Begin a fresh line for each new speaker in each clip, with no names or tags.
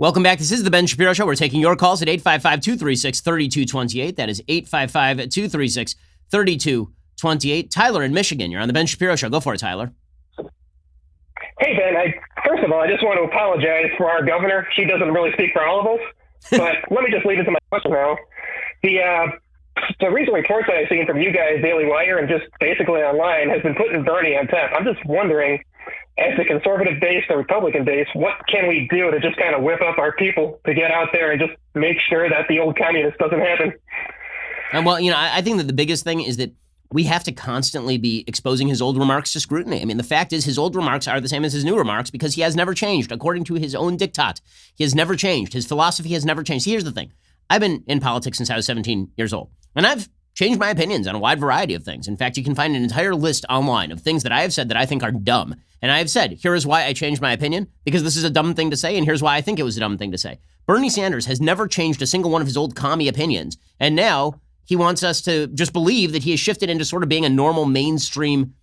Welcome back. This is the Ben Shapiro Show. We're taking your calls at 855-236-3228. That is 855-236-3228. Tyler in Michigan, you're on the Ben Shapiro Show. Go for it, Tyler.
Hey, Ben. First of all, I just want to apologize for our governor. She doesn't really speak for all of us. But let me just lead into my question now. The recent reports that I've seen from you guys, Daily Wire, and just basically online has been putting Bernie on top. I'm just wondering, as the conservative base, the Republican base, what can we do to just kind of whip up our people to get out there and just make sure that the old communist doesn't happen?
Well, I think that the biggest thing is that we have to constantly be exposing his old remarks to scrutiny. I mean, the fact is his old remarks are the same as his new remarks because he has never changed. According to his own diktat, he has never changed. His philosophy has never changed. See, here's the thing. I've been in politics since I was 17 years old, and I've changed my opinions on a wide variety of things. In fact, you can find an entire list online of things that I have said that I think are dumb. And I have said, here is why I changed my opinion, because this is a dumb thing to say, and here's why I think it was a dumb thing to say. Bernie Sanders has never changed a single one of his old commie opinions, and now he wants us to just believe that he has shifted into sort of being a normal mainstream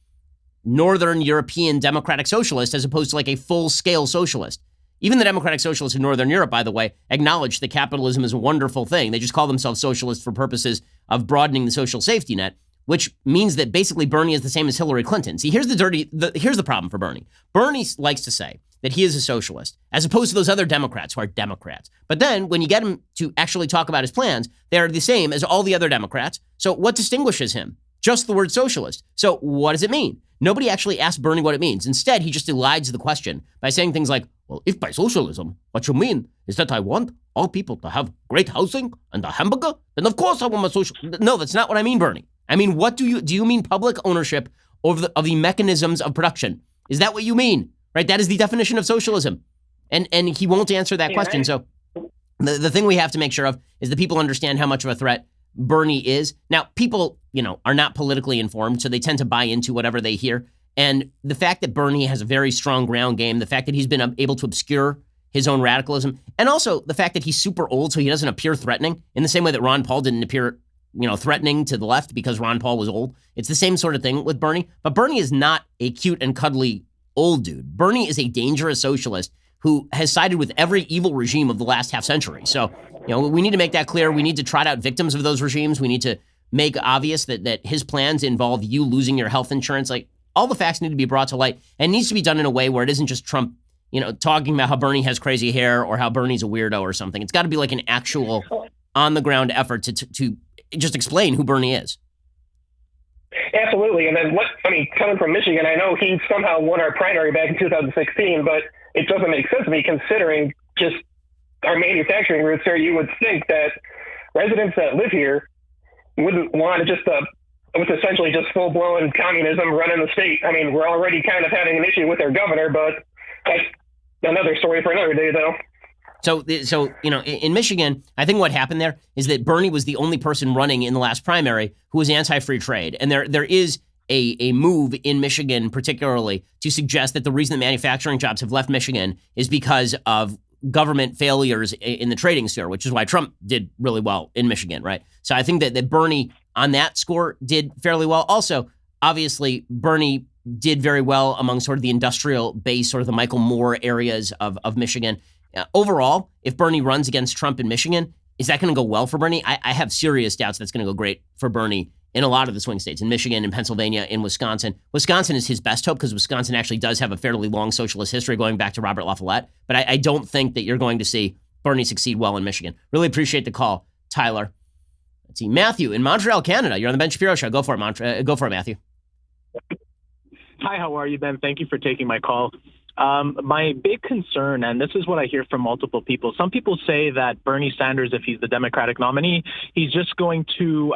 Northern European democratic socialist as opposed to like a full-scale socialist. Even the democratic socialists in Northern Europe, by the way, acknowledge that capitalism is a wonderful thing. They just call themselves socialists for purposes of broadening the social safety net, which means that basically Bernie is the same as Hillary Clinton. See, here's the problem for Bernie. Bernie likes to say that he is a socialist, as opposed to those other Democrats who are Democrats. But then when you get him to actually talk about his plans, they are the same as all the other Democrats. So what distinguishes him? Just the word socialist. So what does it mean? Nobody actually asked Bernie what it means. Instead, he just elides the question by saying things like, well, if by socialism, what you mean is that I want all people to have great housing and a hamburger, then of course I want my social. No, that's not what I mean, Bernie. I mean, what do you mean public ownership of the mechanisms of production? Is that what you mean? Right? That is the definition of socialism. And he won't answer that question. So the thing we have to make sure of is that people understand how much of a threat Bernie is. Now, people, are not politically informed, so they tend to buy into whatever they hear. And the fact that Bernie has a very strong ground game, the fact that he's been able to obscure his own radicalism, and also the fact that he's super old, so he doesn't appear threatening in the same way that Ron Paul didn't appear, threatening to the left because Ron Paul was old. It's the same sort of thing with Bernie. But Bernie is not a cute and cuddly old dude. Bernie is a dangerous socialist who has sided with every evil regime of the last half century. So, we need to make that clear. We need to trot out victims of those regimes. We need to make obvious that his plans involve you losing your health insurance. Like, all the facts need to be brought to light, and it needs to be done in a way where it isn't just Trump, talking about how Bernie has crazy hair or how Bernie's a weirdo or something. It's got to be like an actual on-the-ground effort to just explain who Bernie is.
Absolutely. And then coming from Michigan, I know he somehow won our primary back in 2016, but it doesn't make sense to me considering just our manufacturing roots here. You would think that residents that live here wouldn't want to just with essentially just full-blown communism running the state. I mean, we're already kind of having an issue with our governor, but that's another story for another day, though.
So in Michigan, I think what happened there is that Bernie was the only person running in the last primary who was anti-free trade. And there is a move in Michigan particularly to suggest that the reason that manufacturing jobs have left Michigan is because of government failures in the trading sphere, which is why Trump did really well in Michigan, right? So I think that Bernie on that score did fairly well. Also, obviously, Bernie did very well among sort of the industrial base, sort of the Michael Moore areas of Michigan. Overall, if Bernie runs against Trump in Michigan, is that going to go well for Bernie? I have serious doubts that's going to go great for Bernie in a lot of the swing states, in Michigan, in Pennsylvania, in Wisconsin. Wisconsin is his best hope because Wisconsin actually does have a fairly long socialist history going back to Robert La Follette. But I don't think that you're going to see Bernie succeed well in Michigan. Really appreciate the call, Tyler. Let's see. Matthew in Montreal, Canada. You're on the Ben Shapiro Show. Go for it, Matthew.
Hi, how are you, Ben? Thank you for taking my call. My big concern, and this is what I hear from multiple people, some people say that Bernie Sanders, if he's the Democratic nominee, he's just going to,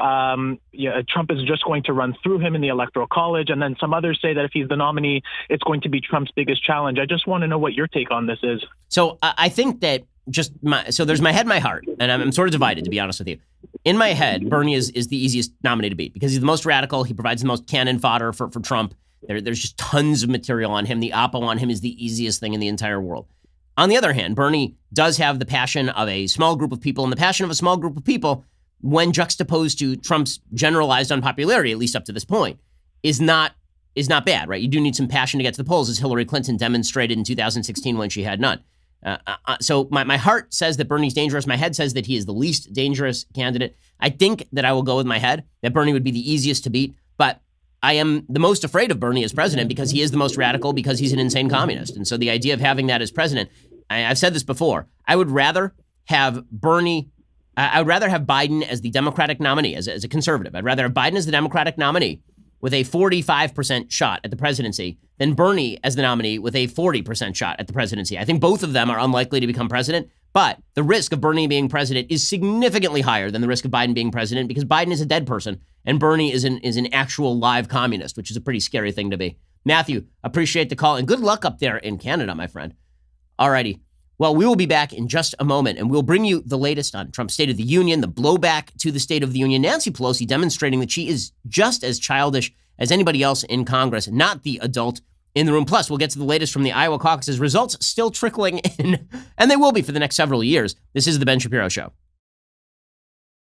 Trump is just going to run through him in the Electoral College. And then some others say that if he's the nominee, it's going to be Trump's biggest challenge. I just want to know what your take on this is.
So I think that so there's my head, my heart, and I'm sort of divided, to be honest with you. In my head, Bernie is the easiest nominee to beat because he's the most radical. He provides the most cannon fodder for Trump. There's just tons of material on him. The oppo on him is the easiest thing in the entire world. On the other hand, Bernie does have the passion of a small group of people, and the passion of a small group of people, when juxtaposed to Trump's generalized unpopularity, at least up to this point, is not bad, right? You do need some passion to get to the polls, as Hillary Clinton demonstrated in 2016 when she had none. So my heart says that Bernie's dangerous. My head says that he is the least dangerous candidate. I think that I will go with my head, that Bernie would be the easiest to beat. But I am the most afraid of Bernie as president because he is the most radical, because he's an insane communist. And so the idea of having that as president, I've said this before, I would rather have Biden as the Democratic nominee, as a conservative. I'd rather have Biden as the Democratic nominee with a 45% shot at the presidency than Bernie as the nominee with a 40% shot at the presidency. I think both of them are unlikely to become president, but the risk of Bernie being president is significantly higher than the risk of Biden being president, because Biden is a dead person and Bernie is an actual live communist, which is a pretty scary thing to be. Matthew, appreciate the call and good luck up there in Canada, my friend. Alrighty. Well, we will be back in just a moment, and we'll bring you the latest on Trump's State of the Union, the blowback to the State of the Union, Nancy Pelosi demonstrating that she is just as childish as anybody else in Congress, not the adult in the room. Plus, we'll get to the latest from the Iowa caucuses, results still trickling in, and they will be for the next several years. This is The Ben Shapiro Show.